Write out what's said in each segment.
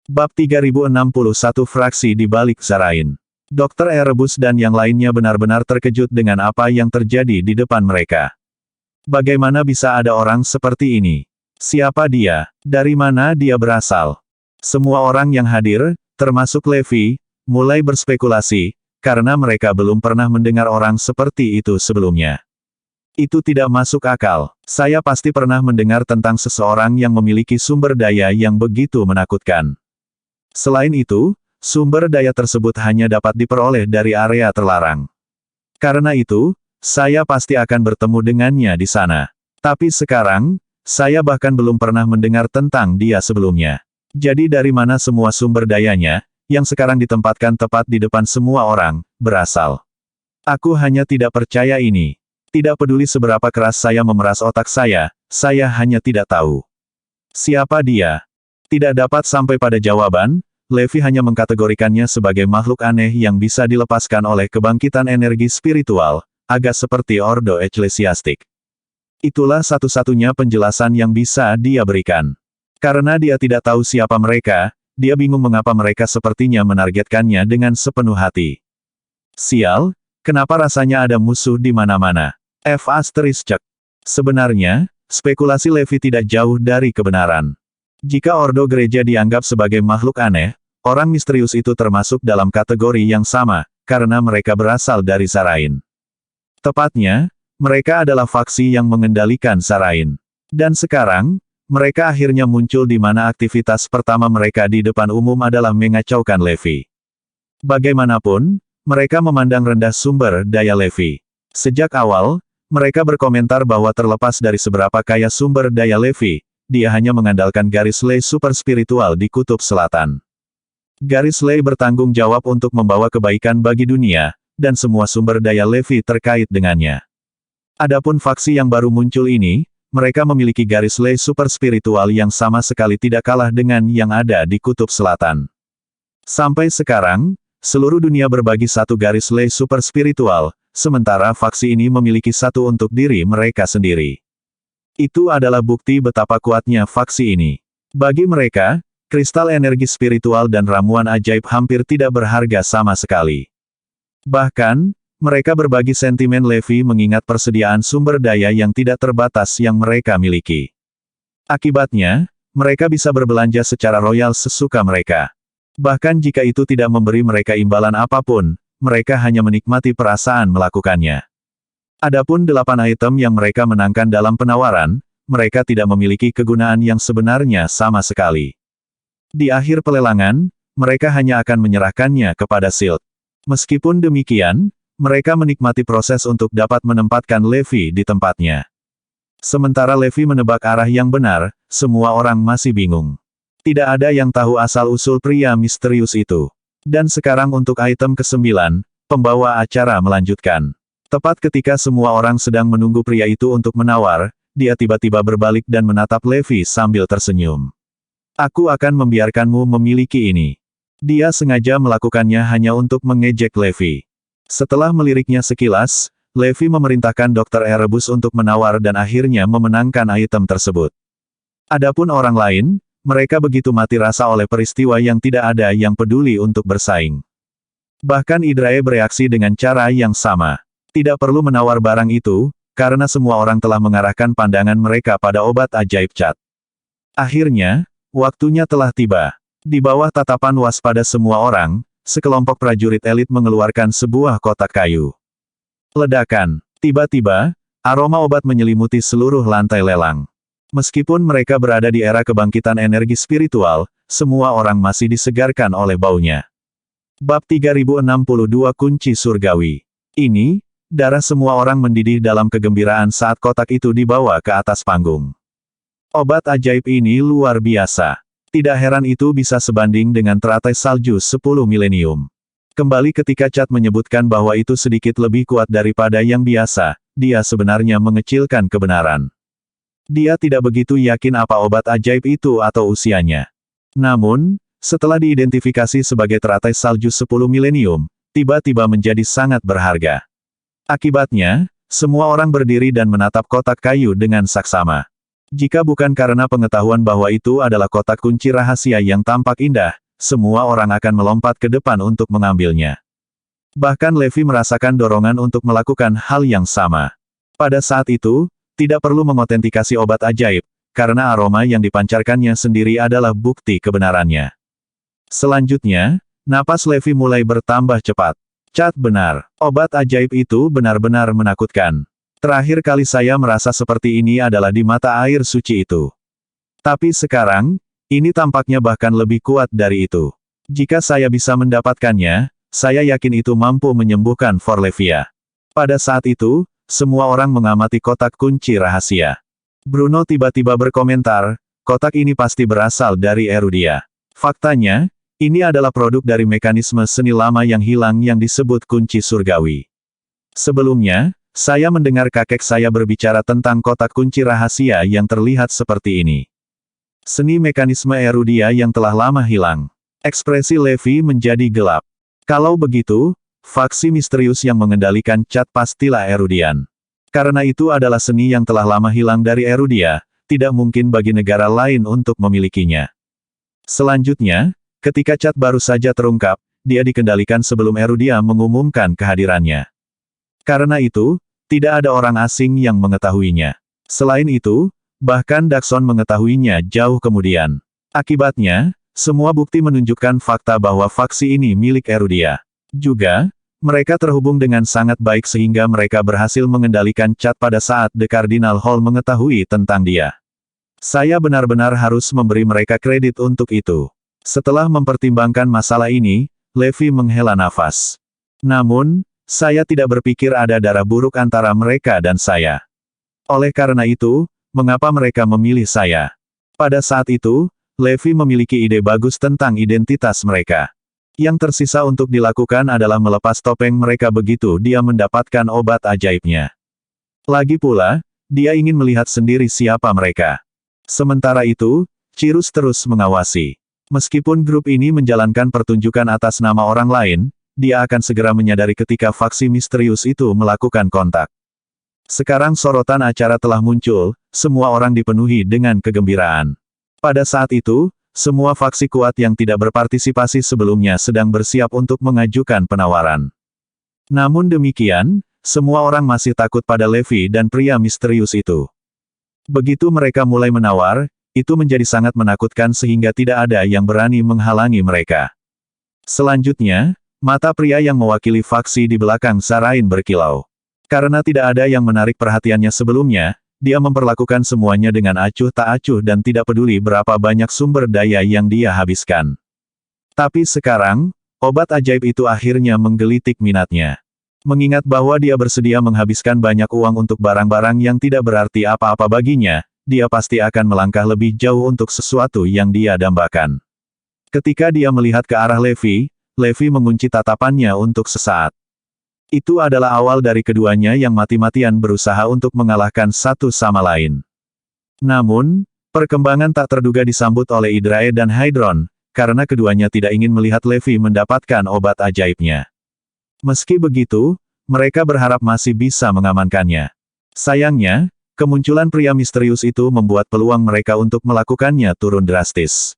Bab 3061 Fraksi di balik Zarain. Dr. Erebus dan yang lainnya benar-benar terkejut dengan apa yang terjadi di depan mereka. Bagaimana bisa ada orang seperti ini? Siapa dia? Dari mana dia berasal? Semua orang yang hadir, termasuk Levi, mulai berspekulasi, karena mereka belum pernah mendengar orang seperti itu sebelumnya. Itu tidak masuk akal. Saya pasti pernah mendengar tentang seseorang yang memiliki sumber daya yang begitu menakutkan. Selain itu, sumber daya tersebut hanya dapat diperoleh dari area terlarang. Karena itu, saya pasti akan bertemu dengannya di sana. Tapi sekarang, saya bahkan belum pernah mendengar tentang dia sebelumnya. Jadi dari mana semua sumber dayanya, yang sekarang ditempatkan tepat di depan semua orang, berasal? Aku hanya tidak percaya ini. Tidak peduli seberapa keras saya memeras otak saya hanya tidak tahu. Siapa dia? Tidak dapat sampai pada jawaban, Levi hanya mengkategorikannya sebagai makhluk aneh yang bisa dilepaskan oleh kebangkitan energi spiritual, agak seperti ordo eklesiastik. Itulah satu-satunya penjelasan yang bisa dia berikan. Karena dia tidak tahu siapa mereka, dia bingung mengapa mereka sepertinya menargetkannya dengan sepenuh hati. Sial, kenapa rasanya ada musuh di mana-mana? Cek. Sebenarnya, spekulasi Levi tidak jauh dari kebenaran. Jika ordo gereja dianggap sebagai makhluk aneh, orang misterius itu termasuk dalam kategori yang sama, karena mereka berasal dari Zarain. Tepatnya, mereka adalah faksi yang mengendalikan Zarain. Dan sekarang, mereka akhirnya muncul di mana aktivitas pertama mereka di depan umum adalah mengacaukan Levi. Bagaimanapun, mereka memandang rendah sumber daya Levi. Sejak awal, mereka berkomentar bahwa terlepas dari seberapa kaya sumber daya Levi, dia hanya mengandalkan garis lei super spiritual di kutub selatan. Garis lei bertanggung jawab untuk membawa kebaikan bagi dunia, dan semua sumber daya Levi terkait dengannya. Adapun faksi yang baru muncul ini, mereka memiliki garis lei super spiritual yang sama sekali tidak kalah dengan yang ada di kutub selatan. Sampai sekarang, seluruh dunia berbagi satu garis lei super spiritual, sementara faksi ini memiliki satu untuk diri mereka sendiri. Itu adalah bukti betapa kuatnya faksi ini. Bagi mereka, kristal energi spiritual dan ramuan ajaib hampir tidak berharga sama sekali. Bahkan, mereka berbagi sentimen Levi mengingat persediaan sumber daya yang tidak terbatas yang mereka miliki. Akibatnya, mereka bisa berbelanja secara royal sesuka mereka. Bahkan jika itu tidak memberi mereka imbalan apapun, mereka hanya menikmati perasaan melakukannya. Adapun 8 item yang mereka menangkan dalam penawaran, mereka tidak memiliki kegunaan yang sebenarnya sama sekali. Di akhir pelelangan, mereka hanya akan menyerahkannya kepada Silt. Meskipun demikian, mereka menikmati proses untuk dapat menempatkan Levi di tempatnya. Sementara Levi menebak arah yang benar, semua orang masih bingung. Tidak ada yang tahu asal-usul pria misterius itu. Dan sekarang untuk item ke-9, pembawa acara melanjutkan. Tepat ketika semua orang sedang menunggu pria itu untuk menawar, dia tiba-tiba berbalik dan menatap Levi sambil tersenyum. Aku akan membiarkanmu memiliki ini. Dia sengaja melakukannya hanya untuk mengejek Levi. Setelah meliriknya sekilas, Levi memerintahkan Dr. Erebus untuk menawar dan akhirnya memenangkan item tersebut. Adapun orang lain, mereka begitu mati rasa oleh peristiwa yang tidak ada yang peduli untuk bersaing. Bahkan Idrae bereaksi dengan cara yang sama. Tidak perlu menawar barang itu, karena semua orang telah mengarahkan pandangan mereka pada obat ajaib cat. Akhirnya, waktunya telah tiba. Di bawah tatapan waspada semua orang, sekelompok prajurit elit mengeluarkan sebuah kotak kayu. Ledakan. Tiba-tiba, aroma obat menyelimuti seluruh lantai lelang. Meskipun mereka berada di era kebangkitan energi spiritual, semua orang masih disegarkan oleh baunya. Bab 3062 Kunci Surgawi. Ini, darah semua orang mendidih dalam kegembiraan saat kotak itu dibawa ke atas panggung. Obat ajaib ini luar biasa. Tidak heran itu bisa sebanding dengan teratai salju 10 milenium. Kembali ketika Cat menyebutkan bahwa itu sedikit lebih kuat daripada yang biasa, dia sebenarnya mengecilkan kebenaran. Dia tidak begitu yakin apa obat ajaib itu atau usianya. Namun, setelah diidentifikasi sebagai teratai salju 10 milenium, tiba-tiba menjadi sangat berharga. Akibatnya, semua orang berdiri dan menatap kotak kayu dengan saksama. Jika bukan karena pengetahuan bahwa itu adalah kotak kunci rahasia yang tampak indah, semua orang akan melompat ke depan untuk mengambilnya. Bahkan Levi merasakan dorongan untuk melakukan hal yang sama. Pada saat itu, tidak perlu mengotentikasi obat ajaib, karena aroma yang dipancarkannya sendiri adalah bukti kebenarannya. Selanjutnya, napas Levi mulai bertambah cepat. Cat benar, obat ajaib itu benar-benar menakutkan. Terakhir kali saya merasa seperti ini adalah di mata air suci itu. Tapi sekarang, ini tampaknya bahkan lebih kuat dari itu. Jika saya bisa mendapatkannya, saya yakin itu mampu menyembuhkan Forlevia. Pada saat itu, semua orang mengamati kotak kunci rahasia. Bruno tiba-tiba berkomentar, kotak ini pasti berasal dari Erudia. Faktanya, ini adalah produk dari mekanisme seni lama yang hilang yang disebut kunci surgawi. Sebelumnya, saya mendengar kakek saya berbicara tentang kotak kunci rahasia yang terlihat seperti ini. Seni mekanisme Erudia yang telah lama hilang. Ekspresi Levi menjadi gelap. Kalau begitu, faksi misterius yang mengendalikan cat pastilah Erudian. Karena itu adalah seni yang telah lama hilang dari Erudia, tidak mungkin bagi negara lain untuk memilikinya. Selanjutnya, ketika cat baru saja terungkap, dia dikendalikan sebelum Erudia mengumumkan kehadirannya. Karena itu, tidak ada orang asing yang mengetahuinya. Selain itu, bahkan Dakson mengetahuinya jauh kemudian. Akibatnya, semua bukti menunjukkan fakta bahwa faksi ini milik Erudia. Juga, mereka terhubung dengan sangat baik sehingga mereka berhasil mengendalikan cat pada saat The Cardinal Hall mengetahui tentang dia. Saya benar-benar harus memberi mereka kredit untuk itu. Setelah mempertimbangkan masalah ini, Levi menghela nafas. Namun, saya tidak berpikir ada darah buruk antara mereka dan saya. Oleh karena itu, mengapa mereka memilih saya? Pada saat itu, Levi memiliki ide bagus tentang identitas mereka. Yang tersisa untuk dilakukan adalah melepas topeng mereka begitu dia mendapatkan obat ajaibnya. Lagi pula, dia ingin melihat sendiri siapa mereka. Sementara itu, Cirrus terus mengawasi. Meskipun grup ini menjalankan pertunjukan atas nama orang lain, dia akan segera menyadari ketika faksi misterius itu melakukan kontak. Sekarang sorotan acara telah muncul, semua orang dipenuhi dengan kegembiraan. Pada saat itu, semua faksi kuat yang tidak berpartisipasi sebelumnya sedang bersiap untuk mengajukan penawaran. Namun demikian, semua orang masih takut pada Levi dan pria misterius itu. Begitu mereka mulai menawar, itu menjadi sangat menakutkan sehingga tidak ada yang berani menghalangi mereka. Selanjutnya, mata pria yang mewakili faksi di belakang Zarain berkilau. Karena tidak ada yang menarik perhatiannya sebelumnya, dia memperlakukan semuanya dengan acuh tak acuh dan tidak peduli berapa banyak sumber daya yang dia habiskan. Tapi sekarang, obat ajaib itu akhirnya menggelitik minatnya. Mengingat bahwa dia bersedia menghabiskan banyak uang untuk barang-barang yang tidak berarti apa-apa baginya, dia pasti akan melangkah lebih jauh untuk sesuatu yang dia dambakan. Ketika dia melihat ke arah Levi, Levi mengunci tatapannya untuk sesaat. Itu adalah awal dari keduanya yang mati-matian berusaha untuk mengalahkan satu sama lain. Namun, perkembangan tak terduga disambut oleh Hydrae dan Hydron, karena keduanya tidak ingin melihat Levi mendapatkan obat ajaibnya. Meski begitu, mereka berharap masih bisa mengamankannya. Sayangnya, kemunculan pria misterius itu membuat peluang mereka untuk melakukannya turun drastis.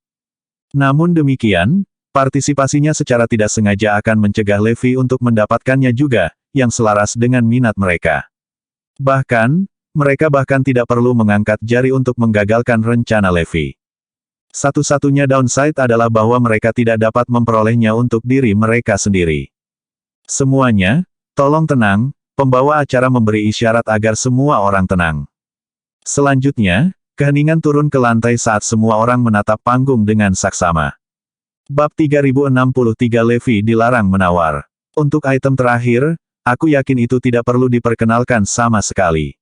Namun demikian, partisipasinya secara tidak sengaja akan mencegah Levi untuk mendapatkannya juga, yang selaras dengan minat mereka. Bahkan, mereka bahkan tidak perlu mengangkat jari untuk menggagalkan rencana Levi. Satu-satunya downside adalah bahwa mereka tidak dapat memperolehnya untuk diri mereka sendiri. Semuanya, tolong tenang, pembawa acara memberi isyarat agar semua orang tenang. Selanjutnya, keheningan turun ke lantai saat semua orang menatap panggung dengan saksama. Bab 3063 Levi dilarang menawar. Untuk item terakhir, aku yakin itu tidak perlu diperkenalkan sama sekali.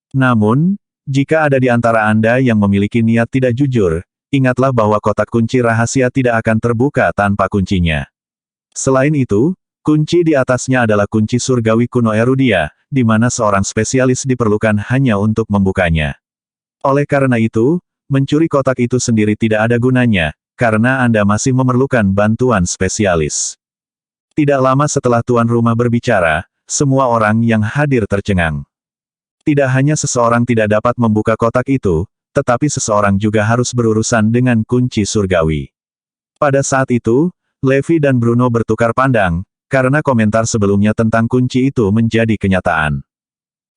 Namun, jika ada di antara Anda yang memiliki niat tidak jujur, ingatlah bahwa kotak kunci rahasia tidak akan terbuka tanpa kuncinya. Selain itu, kunci di atasnya adalah kunci surgawi kuno Erudia, di mana seorang spesialis diperlukan hanya untuk membukanya. Oleh karena itu, mencuri kotak itu sendiri tidak ada gunanya, karena Anda masih memerlukan bantuan spesialis. Tidak lama setelah tuan rumah berbicara, semua orang yang hadir tercengang. Tidak hanya seseorang tidak dapat membuka kotak itu, tetapi seseorang juga harus berurusan dengan kunci surgawi. Pada saat itu, Levi dan Bruno bertukar pandang, karena komentar sebelumnya tentang kunci itu menjadi kenyataan.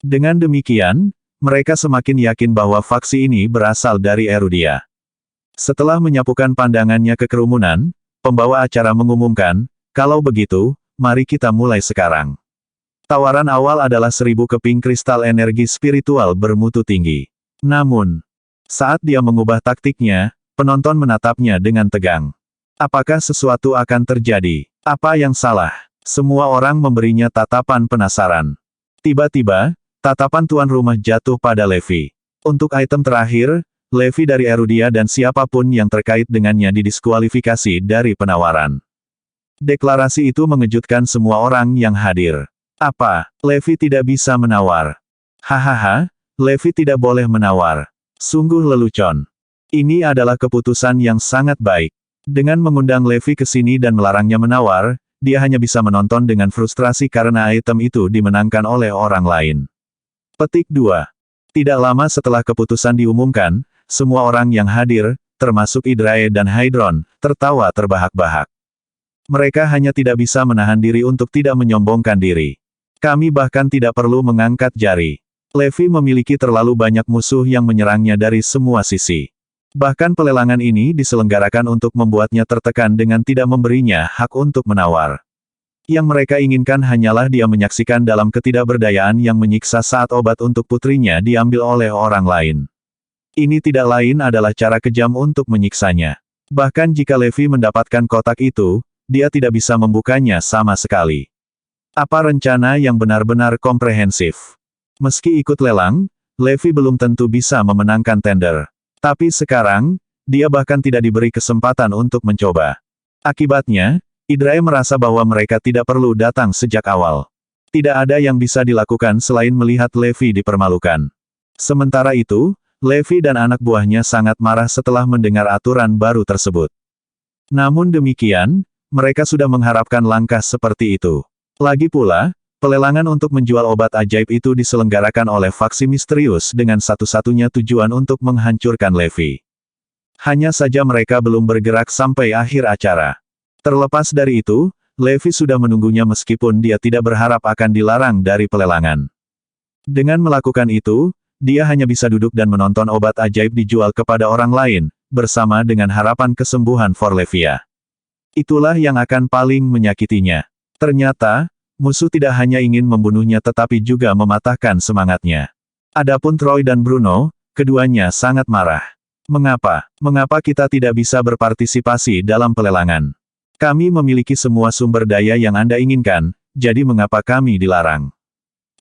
Dengan demikian, mereka semakin yakin bahwa faksi ini berasal dari Erudia. Setelah menyapukan pandangannya ke kerumunan, pembawa acara mengumumkan, kalau begitu, mari kita mulai sekarang. Tawaran awal adalah 1000 keping kristal energi spiritual bermutu tinggi. Namun, saat dia mengubah taktiknya, penonton menatapnya dengan tegang. Apakah sesuatu akan terjadi? Apa yang salah? Semua orang memberinya tatapan penasaran. Tiba-tiba, tatapan tuan rumah jatuh pada Levi. Untuk item terakhir, Levi dari Erudia dan siapapun yang terkait dengannya didiskualifikasi dari penawaran. Deklarasi itu mengejutkan semua orang yang hadir. Apa? Levi tidak bisa menawar. Hahaha, Levi tidak boleh menawar. Sungguh lelucon. Ini adalah keputusan yang sangat baik. Dengan mengundang Levi ke sini dan melarangnya menawar, dia hanya bisa menonton dengan frustrasi karena item itu dimenangkan oleh orang lain. Petik 2. Tidak lama setelah keputusan diumumkan, semua orang yang hadir, termasuk Hydrae dan Hydron, tertawa terbahak-bahak. Mereka hanya tidak bisa menahan diri untuk tidak menyombongkan diri. Kami bahkan tidak perlu mengangkat jari. Levi memiliki terlalu banyak musuh yang menyerangnya dari semua sisi. Bahkan pelelangan ini diselenggarakan untuk membuatnya tertekan dengan tidak memberinya hak untuk menawar. Yang mereka inginkan hanyalah dia menyaksikan dalam ketidakberdayaan yang menyiksa saat obat untuk putrinya diambil oleh orang lain. Ini tidak lain adalah cara kejam untuk menyiksanya. Bahkan jika Levi mendapatkan kotak itu, dia tidak bisa membukanya sama sekali. Apa rencana yang benar-benar komprehensif? Meski ikut lelang, Levi belum tentu bisa memenangkan tender. Tapi sekarang, dia bahkan tidak diberi kesempatan untuk mencoba. Akibatnya, Hydrae merasa bahwa mereka tidak perlu datang sejak awal. Tidak ada yang bisa dilakukan selain melihat Levi dipermalukan. Sementara itu, Levi dan anak buahnya sangat marah setelah mendengar aturan baru tersebut. Namun demikian, mereka sudah mengharapkan langkah seperti itu. Lagi pula, pelelangan untuk menjual obat ajaib itu diselenggarakan oleh faksi misterius dengan satu-satunya tujuan untuk menghancurkan Levi. Hanya saja mereka belum bergerak sampai akhir acara. Terlepas dari itu, Levi sudah menunggunya meskipun dia tidak berharap akan dilarang dari pelelangan. Dengan melakukan itu, dia hanya bisa duduk dan menonton obat ajaib dijual kepada orang lain, bersama dengan harapan kesembuhan Forlevia. Itulah yang akan paling menyakitinya. Ternyata, musuh tidak hanya ingin membunuhnya tetapi juga mematahkan semangatnya. Adapun Troy dan Bruno, keduanya sangat marah. Mengapa? Mengapa kita tidak bisa berpartisipasi dalam pelelangan? Kami memiliki semua sumber daya yang Anda inginkan, jadi mengapa kami dilarang?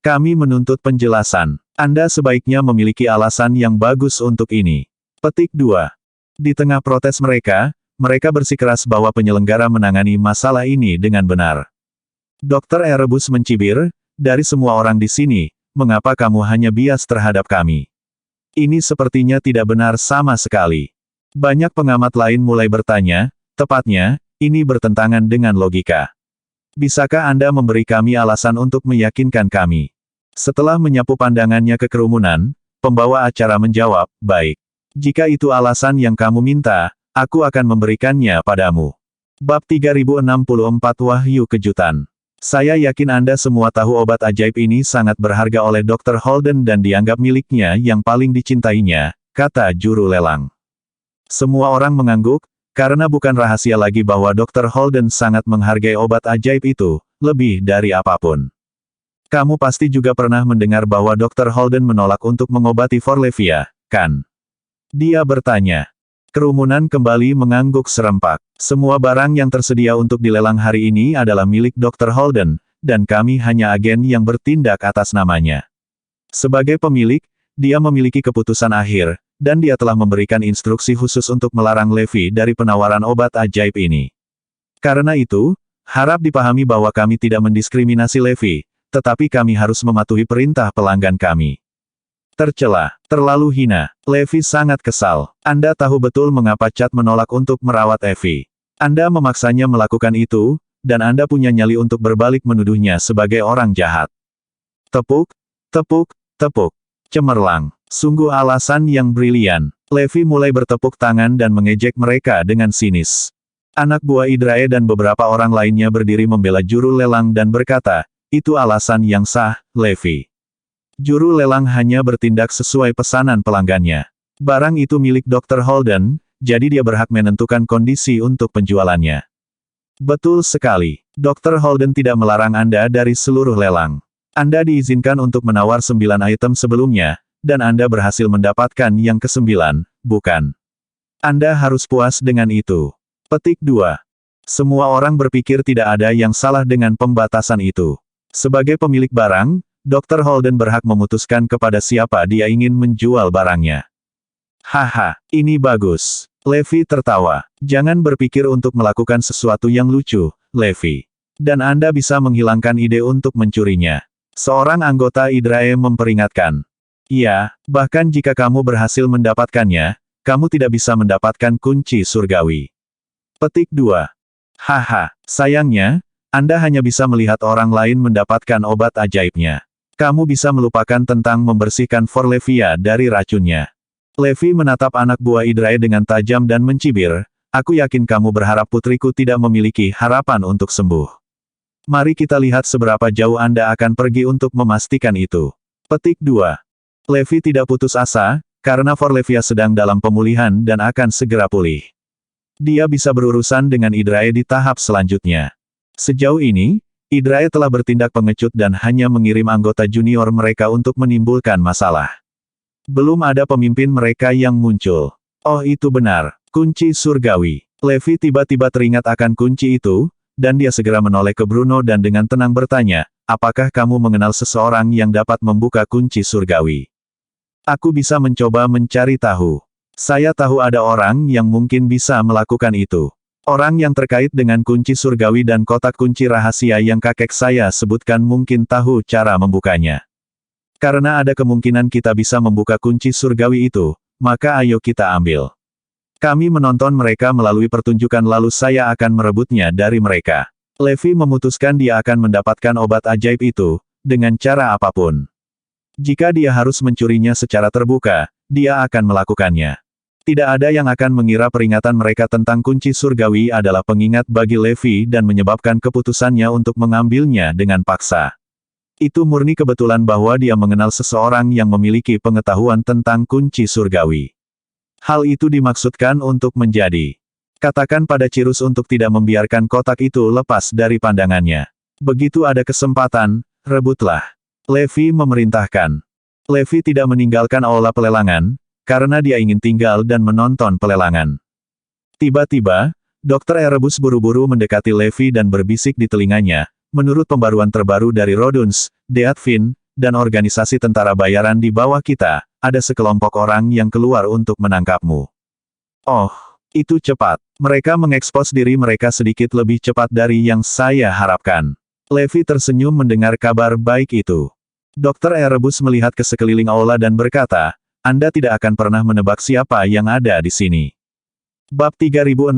Kami menuntut penjelasan. Anda sebaiknya memiliki alasan yang bagus untuk ini. Petik 2. Di tengah protes mereka bersikeras bahwa penyelenggara menangani masalah ini dengan benar. Dr. Erebus mencibir, dari semua orang di sini, mengapa kamu hanya bias terhadap kami? Ini sepertinya tidak benar sama sekali. Banyak pengamat lain mulai bertanya, tepatnya, ini bertentangan dengan logika. Bisakah Anda memberi kami alasan untuk meyakinkan kami? Setelah menyapu pandangannya ke kerumunan, pembawa acara menjawab, baik. Jika itu alasan yang kamu minta, aku akan memberikannya padamu. Bab 3064 Wahyu Kejutan. Saya yakin Anda semua tahu obat ajaib ini sangat berharga oleh Dr. Holden dan dianggap miliknya yang paling dicintainya, kata juru lelang. Semua orang mengangguk, karena bukan rahasia lagi bahwa Dr. Holden sangat menghargai obat ajaib itu, lebih dari apapun. Kamu pasti juga pernah mendengar bahwa Dr. Holden menolak untuk mengobati Forlevia, kan? Dia bertanya. Kerumunan kembali mengangguk serempak. Semua barang yang tersedia untuk dilelang hari ini adalah milik Dr. Holden, dan kami hanya agen yang bertindak atas namanya. Sebagai pemilik, dia memiliki keputusan akhir, dan dia telah memberikan instruksi khusus untuk melarang Levi dari penawaran obat ajaib ini. Karena itu, harap dipahami bahwa kami tidak mendiskriminasi Levi, tetapi kami harus mematuhi perintah pelanggan kami. Tercela, terlalu hina. Levi sangat kesal. Anda tahu betul mengapa Chad menolak untuk merawat Evie. Anda memaksanya melakukan itu, dan Anda punya nyali untuk berbalik menuduhnya sebagai orang jahat. Tepuk, tepuk, tepuk. Cemerlang. Sungguh alasan yang brilian. Levi mulai bertepuk tangan dan mengejek mereka dengan sinis. Anak buah Hydrae dan beberapa orang lainnya berdiri membela juru lelang dan berkata, itu alasan yang sah, Levi. Juru lelang hanya bertindak sesuai pesanan pelanggannya. Barang itu milik Dr. Holden, jadi dia berhak menentukan kondisi untuk penjualannya. Betul sekali. Dr. Holden tidak melarang Anda dari seluruh lelang. Anda diizinkan untuk menawar 9 item sebelumnya, dan Anda berhasil mendapatkan yang ke-9, bukan? Anda harus puas dengan itu. Petik 2. Semua orang berpikir tidak ada yang salah dengan pembatasan itu. Sebagai pemilik barang, Dr. Holden berhak memutuskan kepada siapa dia ingin menjual barangnya. Haha, ini bagus. Levi tertawa. Jangan berpikir untuk melakukan sesuatu yang lucu, Levi. Dan Anda bisa menghilangkan ide untuk mencurinya. Seorang anggota Hydrae memperingatkan. Ya, bahkan jika kamu berhasil mendapatkannya, kamu tidak bisa mendapatkan kunci surgawi. Petik 2. Haha, sayangnya, Anda hanya bisa melihat orang lain mendapatkan obat ajaibnya. Kamu bisa melupakan tentang membersihkan Forlevia dari racunnya. Levi menatap anak buah Hydrae dengan tajam dan mencibir, aku yakin kamu berharap putriku tidak memiliki harapan untuk sembuh. Mari kita lihat seberapa jauh Anda akan pergi untuk memastikan itu. Petik 2. Levi tidak putus asa, karena Forlevia sedang dalam pemulihan dan akan segera pulih. Dia bisa berurusan dengan Hydrae di tahap selanjutnya. Sejauh ini, Hydrae telah bertindak pengecut dan hanya mengirim anggota junior mereka untuk menimbulkan masalah. Belum ada pemimpin mereka yang muncul. Oh itu benar, kunci surgawi. Levi tiba-tiba teringat akan kunci itu, dan dia segera menoleh ke Bruno dan dengan tenang bertanya, apakah kamu mengenal seseorang yang dapat membuka kunci surgawi? Aku bisa mencoba mencari tahu. Saya tahu ada orang yang mungkin bisa melakukan itu. Orang yang terkait dengan kunci surgawi dan kotak kunci rahasia yang kakek saya sebutkan mungkin tahu cara membukanya. Karena ada kemungkinan kita bisa membuka kunci surgawi itu, maka ayo kita ambil. Kami menonton mereka melalui pertunjukan lalu saya akan merebutnya dari mereka. Levi memutuskan dia akan mendapatkan obat ajaib itu, dengan cara apapun. Jika dia harus mencurinya secara terbuka, dia akan melakukannya. Tidak ada yang akan mengira peringatan mereka tentang kunci surgawi adalah pengingat bagi Levi dan menyebabkan keputusannya untuk mengambilnya dengan paksa. Itu murni kebetulan bahwa dia mengenal seseorang yang memiliki pengetahuan tentang kunci surgawi. Hal itu dimaksudkan untuk menjadi. Katakan pada Cirus untuk tidak membiarkan kotak itu lepas dari pandangannya. Begitu ada kesempatan, rebutlah. Levi memerintahkan. Levi tidak meninggalkan aula pelelangan, karena dia ingin tinggal dan menonton pelelangan. Tiba-tiba, Dr. Erebus buru-buru mendekati Levi dan berbisik di telinganya, menurut pembaruan terbaru dari Roduns, Deathfin, dan organisasi tentara bayaran di bawah kita, ada sekelompok orang yang keluar untuk menangkapmu. Oh, itu cepat. Mereka mengekspos diri mereka sedikit lebih cepat dari yang saya harapkan. Levi tersenyum mendengar kabar baik itu. Dr. Erebus melihat ke sekeliling aula dan berkata, Anda tidak akan pernah menebak siapa yang ada di sini. Bab 3065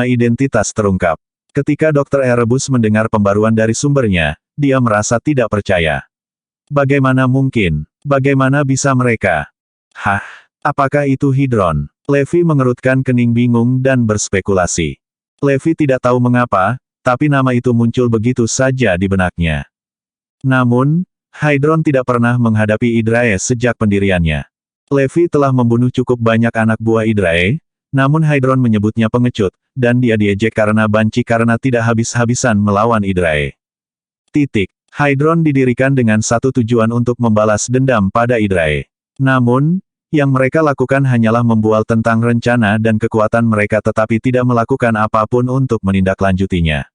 Identitas terungkap. Ketika Dr. Erebus mendengar pembaruan dari sumbernya, dia merasa tidak percaya. Bagaimana mungkin? Bagaimana bisa mereka? Hah? Apakah itu Hidron? Levi mengerutkan kening bingung dan berspekulasi. Levi tidak tahu mengapa, tapi nama itu muncul begitu saja di benaknya. Namun, Hydron tidak pernah menghadapi Hydrae sejak pendiriannya. Levi telah membunuh cukup banyak anak buah Hydrae, namun Hydron menyebutnya pengecut, dan dia diejek karena banci karena tidak habis-habisan melawan Hydrae. Hydron didirikan dengan satu tujuan untuk membalas dendam pada Hydrae. Namun, yang mereka lakukan hanyalah membual tentang rencana dan kekuatan mereka tetapi tidak melakukan apapun untuk menindaklanjutinya.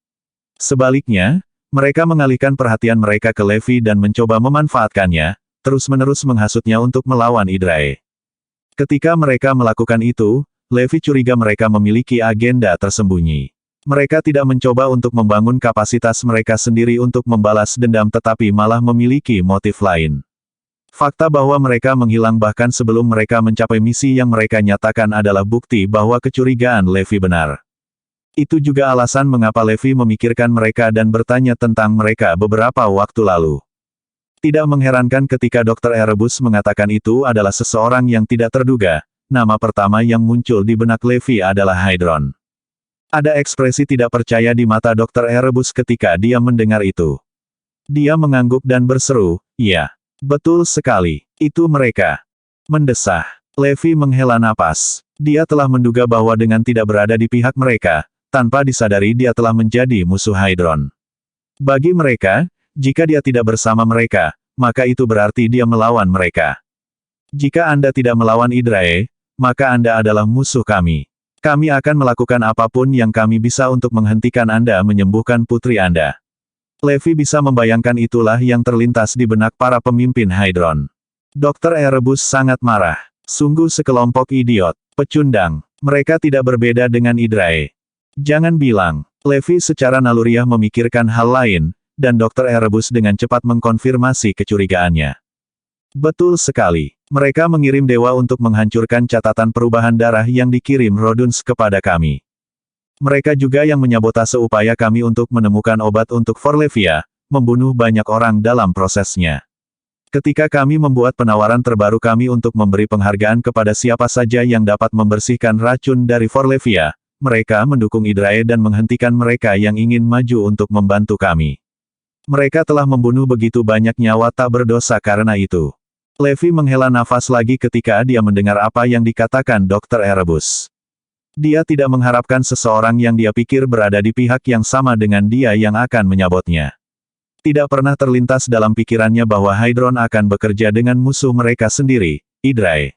Sebaliknya, mereka mengalihkan perhatian mereka ke Levi dan mencoba memanfaatkannya, terus-menerus menghasutnya untuk melawan Hydrae. Ketika mereka melakukan itu, Levi curiga mereka memiliki agenda tersembunyi. Mereka tidak mencoba untuk membangun kapasitas mereka sendiri untuk membalas dendam tetapi malah memiliki motif lain. Fakta bahwa mereka menghilang bahkan sebelum mereka mencapai misi yang mereka nyatakan adalah bukti bahwa kecurigaan Levi benar. Itu juga alasan mengapa Levi memikirkan mereka dan bertanya tentang mereka beberapa waktu lalu. Tidak mengherankan ketika Dr. Erebus mengatakan itu adalah seseorang yang tidak terduga, nama pertama yang muncul di benak Levi adalah Hydron. Ada ekspresi tidak percaya di mata Dr. Erebus ketika dia mendengar itu. Dia mengangguk dan berseru, "Ya, betul sekali, itu mereka." Mendesah. Levi menghela napas. Dia telah menduga bahwa dengan tidak berada di pihak mereka, tanpa disadari dia telah menjadi musuh Hydron. Bagi mereka, jika dia tidak bersama mereka, maka itu berarti dia melawan mereka. Jika Anda tidak melawan Hydrae, maka Anda adalah musuh kami. Kami akan melakukan apapun yang kami bisa untuk menghentikan Anda menyembuhkan putri Anda. Levi bisa membayangkan itulah yang terlintas di benak para pemimpin Hydron. Dr. Erebus sangat marah. Sungguh sekelompok idiot. Pecundang. Mereka tidak berbeda dengan Hydrae. Jangan bilang. Levi secara naluriah memikirkan hal lain, dan Dr. Erebus dengan cepat mengkonfirmasi kecurigaannya. Betul sekali. Mereka mengirim dewa untuk menghancurkan catatan perubahan darah yang dikirim Roduns kepada kami. Mereka juga yang menyabotase upaya kami untuk menemukan obat untuk Forlevia, membunuh banyak orang dalam prosesnya. Ketika kami membuat penawaran terbaru kami untuk memberi penghargaan kepada siapa saja yang dapat membersihkan racun dari Forlevia, mereka mendukung Hydrae dan menghentikan mereka yang ingin maju untuk membantu kami. Mereka telah membunuh begitu banyak nyawa tak berdosa karena itu. Levi menghela nafas lagi ketika dia mendengar apa yang dikatakan Dr. Erebus. Dia tidak mengharapkan seseorang yang dia pikir berada di pihak yang sama dengan dia yang akan menyabotnya. Tidak pernah terlintas dalam pikirannya bahwa Hydron akan bekerja dengan musuh mereka sendiri, Hydrae.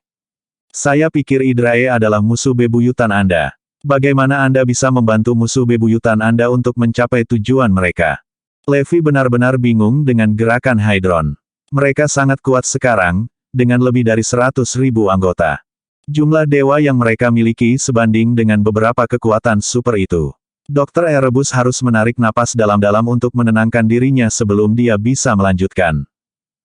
Saya pikir Hydrae adalah musuh bebuyutan Anda. Bagaimana Anda bisa membantu musuh bebuyutan Anda untuk mencapai tujuan mereka? Levi benar-benar bingung dengan gerakan Hydron. Mereka sangat kuat sekarang, dengan lebih dari 100.000 anggota. Jumlah dewa yang mereka miliki sebanding dengan beberapa kekuatan super itu. Dr. Erebus harus menarik napas dalam-dalam untuk menenangkan dirinya sebelum dia bisa melanjutkan.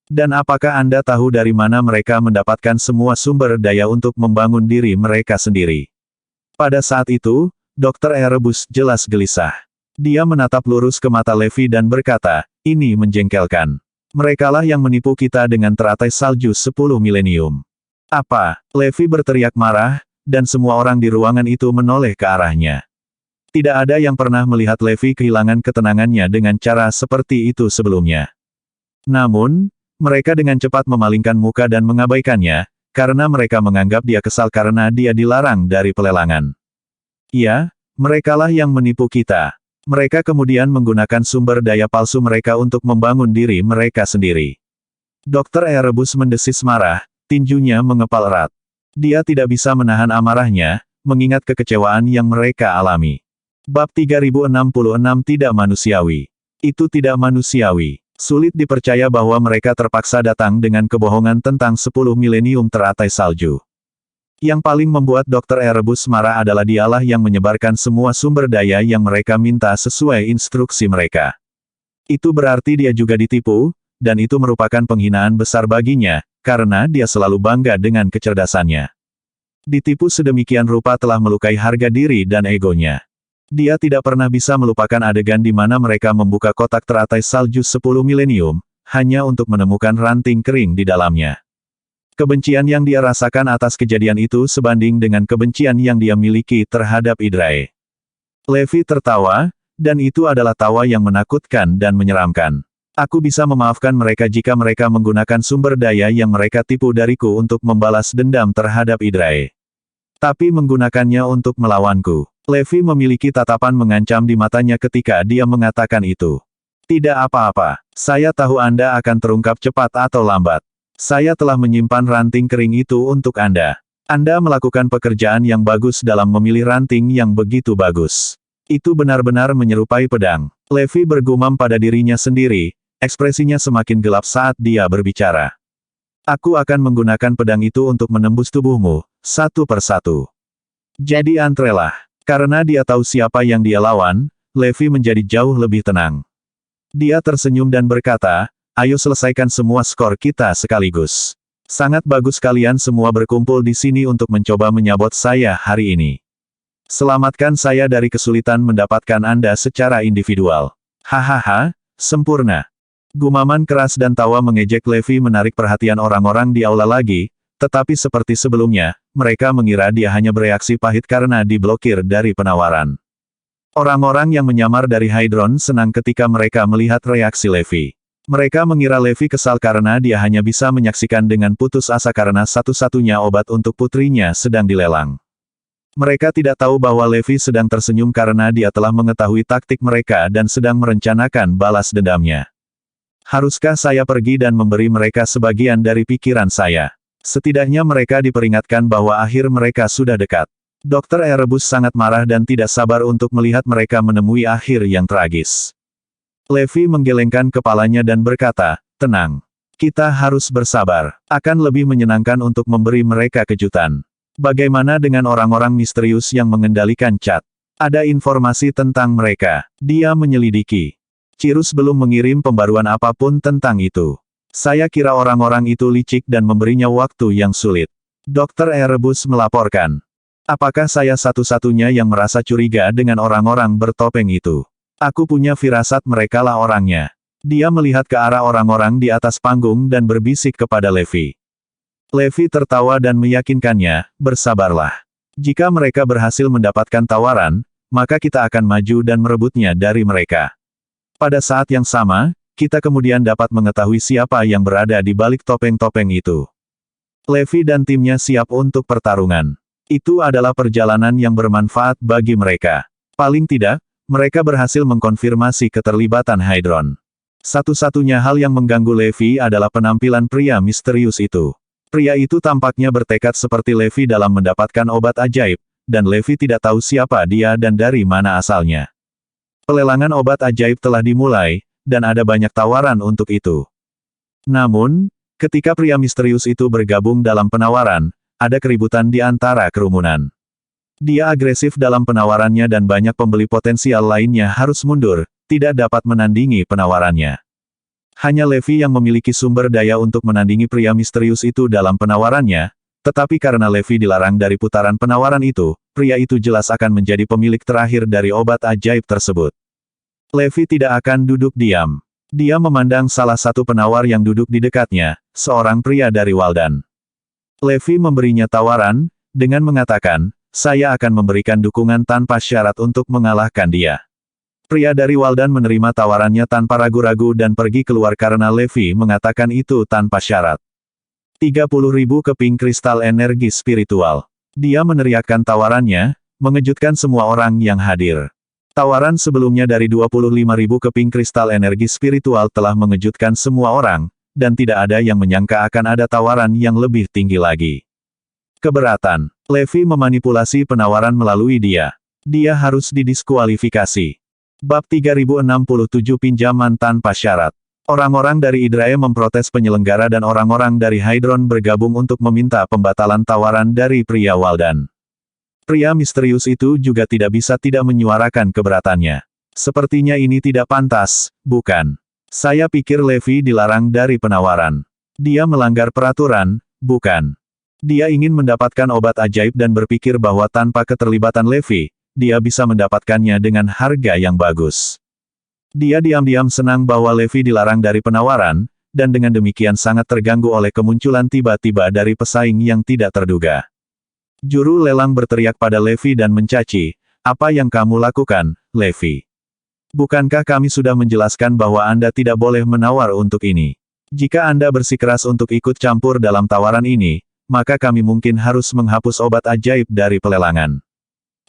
Dan apakah Anda tahu dari mana mereka mendapatkan semua sumber daya untuk membangun diri mereka sendiri? Pada saat itu, Dr. Erebus jelas gelisah. Dia menatap lurus ke mata Levi dan berkata, "Ini menjengkelkan. Merekalah yang menipu kita dengan teratai salju 10 milenium." "Apa?" Levi berteriak marah, dan semua orang di ruangan itu menoleh ke arahnya. Tidak ada yang pernah melihat Levi kehilangan ketenangannya dengan cara seperti itu sebelumnya. Namun, mereka dengan cepat memalingkan muka dan mengabaikannya, karena mereka menganggap dia kesal karena dia dilarang dari pelelangan. "Ya, merekalah yang menipu kita." Mereka kemudian menggunakan sumber daya palsu mereka untuk membangun diri mereka sendiri. Dr. Erebus mendesis marah, tinjunya mengepal erat. Dia tidak bisa menahan amarahnya, mengingat kekecewaan yang mereka alami. Bab 3066 tidak manusiawi. Itu tidak manusiawi. Sulit dipercaya bahwa mereka terpaksa datang dengan kebohongan tentang 10 milenium teratai salju. Yang paling membuat Dr. Erebus marah adalah dialah yang menyebarkan semua sumber daya yang mereka minta sesuai instruksi mereka. Itu berarti dia juga ditipu, dan itu merupakan penghinaan besar baginya, karena dia selalu bangga dengan kecerdasannya. Ditipu sedemikian rupa telah melukai harga diri dan egonya. Dia tidak pernah bisa melupakan adegan di mana mereka membuka kotak teratai salju 10 milenium, hanya untuk menemukan ranting kering di dalamnya. Kebencian yang dia rasakan atas kejadian itu sebanding dengan kebencian yang dia miliki terhadap Hydrae. Levi tertawa, dan itu adalah tawa yang menakutkan dan menyeramkan. "Aku bisa memaafkan mereka jika mereka menggunakan sumber daya yang mereka tipu dariku untuk membalas dendam terhadap Hydrae. Tapi menggunakannya untuk melawanku." Levi memiliki tatapan mengancam di matanya ketika dia mengatakan itu. "Tidak apa-apa. Saya tahu Anda akan terungkap cepat atau lambat. Saya telah menyimpan ranting kering itu untuk Anda. Anda melakukan pekerjaan yang bagus dalam memilih ranting yang begitu bagus. Itu benar-benar menyerupai pedang." Levi bergumam pada dirinya sendiri, ekspresinya semakin gelap saat dia berbicara. "Aku akan menggunakan pedang itu untuk menembus tubuhmu, satu persatu. Jadi antrelah." Karena dia tahu siapa yang dia lawan, Levi menjadi jauh lebih tenang. Dia tersenyum dan berkata, "Ayo selesaikan semua skor kita sekaligus. Sangat bagus kalian semua berkumpul di sini untuk mencoba menyabot saya hari ini. Selamatkan saya dari kesulitan mendapatkan Anda secara individual. Hahaha, sempurna." Gumaman keras dan tawa mengejek Levi menarik perhatian orang-orang di aula lagi, tetapi seperti sebelumnya, mereka mengira dia hanya bereaksi pahit karena diblokir dari penawaran. Orang-orang yang menyamar dari Hydron senang ketika mereka melihat reaksi Levi. Mereka mengira Levi kesal karena dia hanya bisa menyaksikan dengan putus asa karena satu-satunya obat untuk putrinya sedang dilelang. Mereka tidak tahu bahwa Levi sedang tersenyum karena dia telah mengetahui taktik mereka dan sedang merencanakan balas dendamnya. Haruskah saya pergi dan memberi mereka sebagian dari pikiran saya? Setidaknya mereka diperingatkan bahwa akhir mereka sudah dekat. Dr. Erebus sangat marah dan tidak sabar untuk melihat mereka menemui akhir yang tragis. Levi menggelengkan kepalanya dan berkata, "Tenang. Kita harus bersabar. Akan lebih menyenangkan untuk memberi mereka kejutan. Bagaimana dengan orang-orang misterius yang mengendalikan cat? Ada informasi tentang mereka?" Dia menyelidiki. Cirrus belum mengirim pembaruan apapun tentang itu. Saya kira orang-orang itu licik dan memberinya waktu yang sulit. Dr. Erebus melaporkan. Apakah saya satu-satunya yang merasa curiga dengan orang-orang bertopeng itu? Aku punya firasat merekalah orangnya. Dia melihat ke arah orang-orang di atas panggung dan berbisik kepada Levi. Levi tertawa dan meyakinkannya, "Bersabarlah. Jika mereka berhasil mendapatkan tawaran, maka kita akan maju dan merebutnya dari mereka. Pada saat yang sama, kita kemudian dapat mengetahui siapa yang berada di balik topeng-topeng itu." Levi dan timnya siap untuk pertarungan. Itu adalah perjalanan yang bermanfaat bagi mereka. Paling tidak, mereka berhasil mengkonfirmasi keterlibatan Hydron. Satu-satunya hal yang mengganggu Levi adalah penampilan pria misterius itu. Pria itu tampaknya bertekad seperti Levi dalam mendapatkan obat ajaib, dan Levi tidak tahu siapa dia dan dari mana asalnya. Pelelangan obat ajaib telah dimulai, dan ada banyak tawaran untuk itu. Namun, ketika pria misterius itu bergabung dalam penawaran, ada keributan di antara kerumunan. Dia agresif dalam penawarannya dan banyak pembeli potensial lainnya harus mundur, tidak dapat menandingi penawarannya. Hanya Levi yang memiliki sumber daya untuk menandingi pria misterius itu dalam penawarannya, tetapi karena Levi dilarang dari putaran penawaran itu, pria itu jelas akan menjadi pemilik terakhir dari obat ajaib tersebut. Levi tidak akan duduk diam. Dia memandang salah satu penawar yang duduk di dekatnya, seorang pria dari Waldan. Levi memberinya tawaran, dengan mengatakan, "Saya akan memberikan dukungan tanpa syarat untuk mengalahkan dia." Pria dari Waldan menerima tawarannya tanpa ragu-ragu dan pergi keluar karena Levi mengatakan itu tanpa syarat. 30.000 keping kristal energi spiritual. Dia meneriakkan tawarannya, mengejutkan semua orang yang hadir. Tawaran sebelumnya dari 25.000 keping kristal energi spiritual telah mengejutkan semua orang, dan tidak ada yang menyangka akan ada tawaran yang lebih tinggi lagi. Keberatan. Levi memanipulasi penawaran melalui dia. Dia harus didiskualifikasi. Bab 3067 Pinjaman tanpa syarat. Orang-orang dari Idrae memprotes penyelenggara dan orang-orang dari Hydron bergabung untuk meminta pembatalan tawaran dari pria Waldan. Pria misterius itu juga tidak bisa tidak menyuarakan keberatannya. Sepertinya ini tidak pantas, bukan? Saya pikir Levi dilarang dari penawaran. Dia melanggar peraturan, bukan? Dia ingin mendapatkan obat ajaib dan berpikir bahwa tanpa keterlibatan Levi, dia bisa mendapatkannya dengan harga yang bagus. Dia diam-diam senang bahwa Levi dilarang dari penawaran, dan dengan demikian sangat terganggu oleh kemunculan tiba-tiba dari pesaing yang tidak terduga. Juru lelang berteriak pada Levi dan mencaci, "Apa yang kamu lakukan, Levi? Bukankah kami sudah menjelaskan bahwa Anda tidak boleh menawar untuk ini? Jika Anda bersikeras untuk ikut campur dalam tawaran ini, maka kami mungkin harus menghapus obat ajaib dari pelelangan.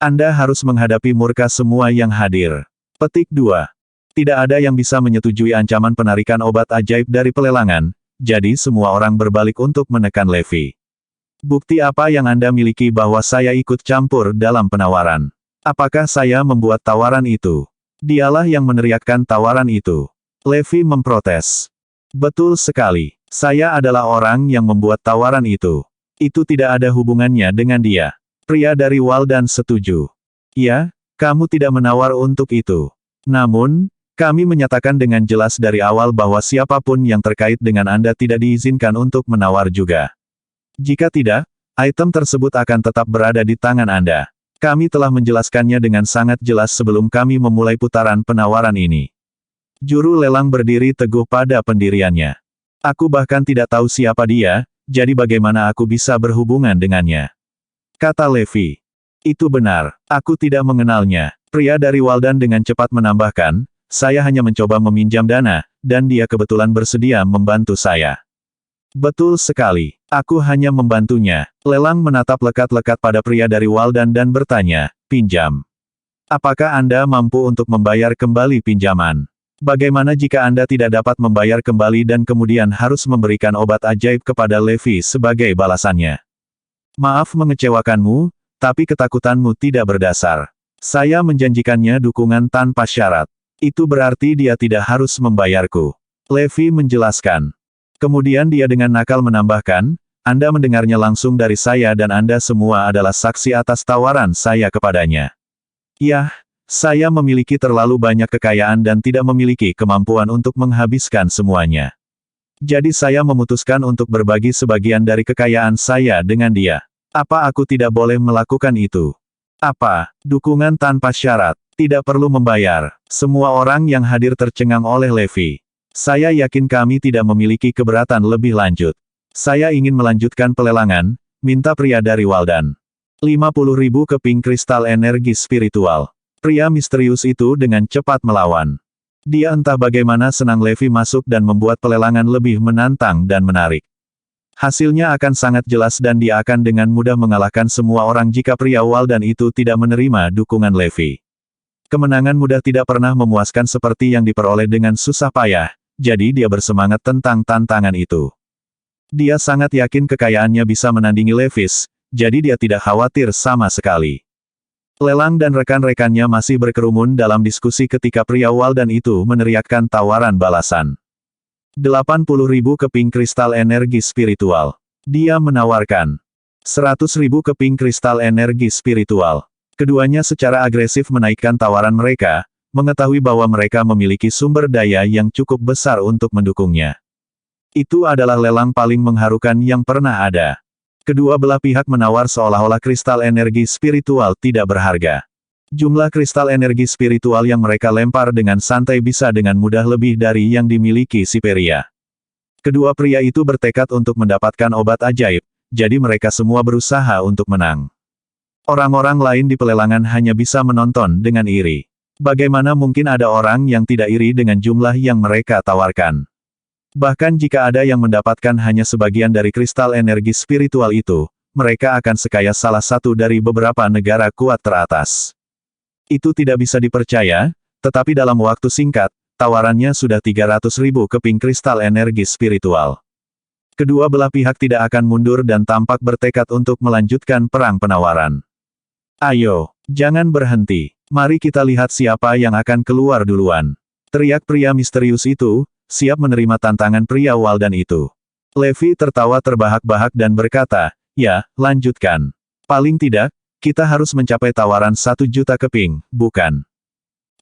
Anda harus menghadapi murka semua yang hadir." Petik 2. Tidak ada yang bisa menyetujui ancaman penarikan obat ajaib dari pelelangan, jadi semua orang berbalik untuk menekan Levi. "Bukti apa yang Anda miliki bahwa saya ikut campur dalam penawaran? Apakah saya membuat tawaran itu?" Dialah yang meneriakkan tawaran itu. Levi memprotes. "Betul sekali. Saya adalah orang yang membuat tawaran itu. Itu tidak ada hubungannya dengan dia." Pria dari Waldan setuju. "Ya, kamu tidak menawar untuk itu. Namun, kami menyatakan dengan jelas dari awal bahwa siapapun yang terkait dengan Anda tidak diizinkan untuk menawar juga. Jika tidak, item tersebut akan tetap berada di tangan Anda. Kami telah menjelaskannya dengan sangat jelas sebelum kami memulai putaran penawaran ini." Juru lelang berdiri teguh pada pendiriannya. Aku bahkan tidak tahu siapa dia, jadi bagaimana aku bisa berhubungan dengannya? Kata Levi. Itu benar, aku tidak mengenalnya. Pria dari Waldan dengan cepat menambahkan, saya hanya mencoba meminjam dana, dan dia kebetulan bersedia membantu saya. Betul sekali, aku hanya membantunya. Lelang menatap lekat-lekat pada pria dari Waldan dan bertanya, pinjam. Apakah Anda mampu untuk membayar kembali pinjaman? Bagaimana jika Anda tidak dapat membayar kembali dan kemudian harus memberikan obat ajaib kepada Levi sebagai balasannya? Maaf mengecewakanmu, tapi ketakutanmu tidak berdasar. Saya menjanjikannya dukungan tanpa syarat. Itu berarti dia tidak harus membayarku. Levi menjelaskan. Kemudian dia dengan nakal menambahkan, Anda mendengarnya langsung dari saya dan Anda semua adalah saksi atas tawaran saya kepadanya. Yah, saya memiliki terlalu banyak kekayaan dan tidak memiliki kemampuan untuk menghabiskan semuanya. Jadi saya memutuskan untuk berbagi sebagian dari kekayaan saya dengan dia. Apa aku tidak boleh melakukan itu? Apa? Dukungan tanpa syarat. Tidak perlu membayar. Semua orang yang hadir tercengang oleh Levi. Saya yakin kami tidak memiliki keberatan lebih lanjut. Saya ingin melanjutkan pelelangan, minta pria dari Waldan. 50.000 keping kristal energi spiritual. Pria misterius itu dengan cepat melawan. Dia entah bagaimana senang Levi masuk dan membuat pelelangan lebih menantang dan menarik. Hasilnya akan sangat jelas dan dia akan dengan mudah mengalahkan semua orang jika pria Waldan itu tidak menerima dukungan Levi. Kemenangan mudah tidak pernah memuaskan seperti yang diperoleh dengan susah payah, jadi dia bersemangat tentang tantangan itu. Dia sangat yakin kekayaannya bisa menandingi Levis, jadi dia tidak khawatir sama sekali. Lelang dan rekan-rekannya masih berkerumun dalam diskusi ketika pria Waldan itu meneriakkan tawaran balasan. 80.000 keping kristal energi spiritual. Dia menawarkan 100.000 keping kristal energi spiritual. Keduanya secara agresif menaikkan tawaran mereka, mengetahui bahwa mereka memiliki sumber daya yang cukup besar untuk mendukungnya. Itu adalah lelang paling mengharukan yang pernah ada. Kedua belah pihak menawar seolah-olah kristal energi spiritual tidak berharga. Jumlah kristal energi spiritual yang mereka lempar dengan santai bisa dengan mudah lebih dari yang dimiliki si pria. Kedua pria itu bertekad untuk mendapatkan obat ajaib, jadi mereka semua berusaha untuk menang. Orang-orang lain di pelelangan hanya bisa menonton dengan iri. Bagaimana mungkin ada orang yang tidak iri dengan jumlah yang mereka tawarkan? Bahkan jika ada yang mendapatkan hanya sebagian dari kristal energi spiritual itu, mereka akan sekaya salah satu dari beberapa negara kuat teratas. Itu tidak bisa dipercaya, tetapi dalam waktu singkat, tawarannya sudah 300.000 keping kristal energi spiritual. Kedua belah pihak tidak akan mundur dan tampak bertekad untuk melanjutkan perang penawaran. Ayo, jangan berhenti. Mari kita lihat siapa yang akan keluar duluan. Teriak pria misterius itu, siap menerima tantangan pria Waldan itu. Levi tertawa terbahak-bahak dan berkata, ya, lanjutkan. Paling tidak, kita harus mencapai tawaran 1 juta keping, bukan?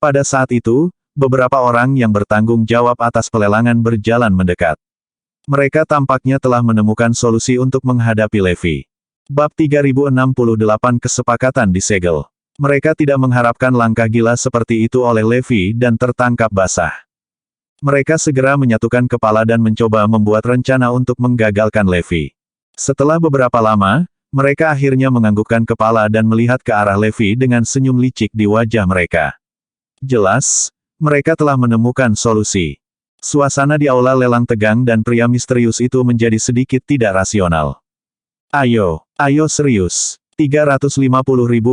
Pada saat itu, beberapa orang yang bertanggung jawab atas pelelangan berjalan mendekat. Mereka tampaknya telah menemukan solusi untuk menghadapi Levi. Bab 3068 Kesepakatan disegel. Mereka tidak mengharapkan langkah gila seperti itu oleh Levi dan tertangkap basah. Mereka segera menyatukan kepala dan mencoba membuat rencana untuk menggagalkan Levi. Setelah beberapa lama, mereka akhirnya menganggukkan kepala dan melihat ke arah Levi dengan senyum licik di wajah mereka. Jelas, mereka telah menemukan solusi. Suasana di aula lelang tegang dan pria misterius itu menjadi sedikit tidak rasional. Ayo serius. 350.000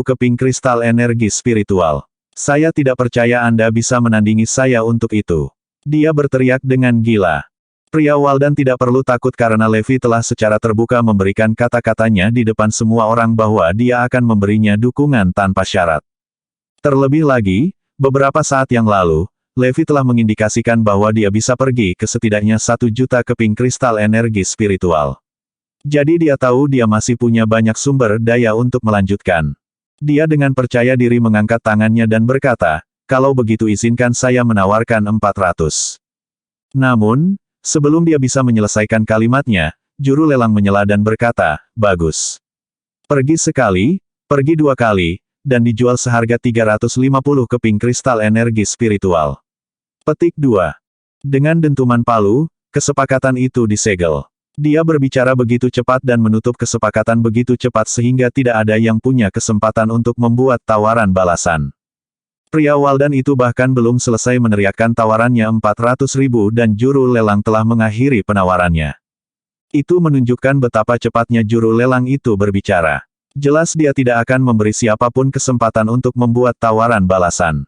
keping kristal energi spiritual. Saya tidak percaya Anda bisa menandingi saya untuk itu. Dia berteriak dengan gila. Pria Waldan tidak perlu takut karena Levi telah secara terbuka memberikan kata-katanya di depan semua orang bahwa dia akan memberinya dukungan tanpa syarat. Terlebih lagi, beberapa saat yang lalu, Levi telah mengindikasikan bahwa dia bisa pergi ke setidaknya 1 juta keping kristal energi spiritual. Jadi dia tahu dia masih punya banyak sumber daya untuk melanjutkan. Dia dengan percaya diri mengangkat tangannya dan berkata, kalau begitu izinkan saya menawarkan 400. Namun, sebelum dia bisa menyelesaikan kalimatnya, juru lelang menyela dan berkata, bagus. Pergi sekali, pergi 2 kali, dan dijual seharga 350 keping kristal energi spiritual. Petik 2. Dengan dentuman palu, kesepakatan itu disegel. Dia berbicara begitu cepat dan menutup kesepakatan begitu cepat sehingga tidak ada yang punya kesempatan untuk membuat tawaran balasan. Pria Waldan itu bahkan belum selesai meneriakkan tawarannya 400.000 dan juru lelang telah mengakhiri penawarannya. Itu menunjukkan betapa cepatnya juru lelang itu berbicara. Jelas dia tidak akan memberi siapapun kesempatan untuk membuat tawaran balasan.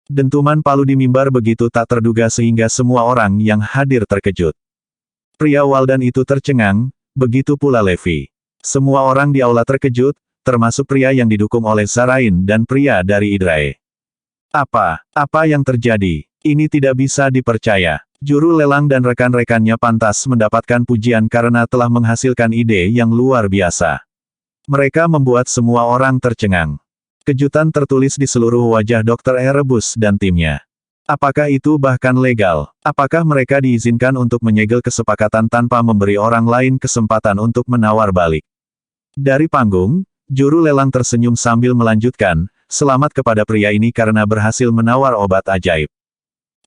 Dentuman palu di mimbar begitu tak terduga sehingga semua orang yang hadir terkejut. Pria Waldan itu tercengang, begitu pula Levi. Semua orang di aula terkejut, termasuk pria yang didukung oleh Zarain dan pria dari Idrae. Apa yang terjadi? Ini tidak bisa dipercaya. Juru lelang dan rekan-rekannya pantas mendapatkan pujian karena telah menghasilkan ide yang luar biasa. Mereka membuat semua orang tercengang. Kejutan tertulis di seluruh wajah Dr. Erebus dan timnya. Apakah itu bahkan legal? Apakah mereka diizinkan untuk menyegel kesepakatan tanpa memberi orang lain kesempatan untuk menawar balik? Dari panggung, juru lelang tersenyum sambil melanjutkan, selamat kepada pria ini karena berhasil menawar obat ajaib.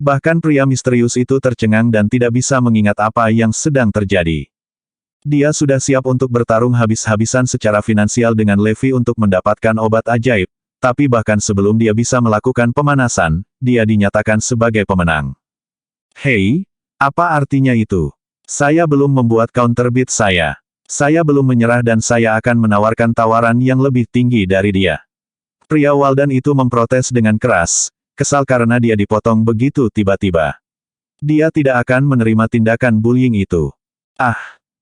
Bahkan pria misterius itu tercengang dan tidak bisa mengingat apa yang sedang terjadi. Dia sudah siap untuk bertarung habis-habisan secara finansial dengan Levi untuk mendapatkan obat ajaib, tapi bahkan sebelum dia bisa melakukan pemanasan, dia dinyatakan sebagai pemenang. Hei, apa artinya itu? Saya belum membuat counterbid saya. Saya belum menyerah dan saya akan menawarkan tawaran yang lebih tinggi dari dia. Pria Waldan itu memprotes dengan keras, kesal karena dia dipotong begitu tiba-tiba. Dia tidak akan menerima tindakan bullying itu.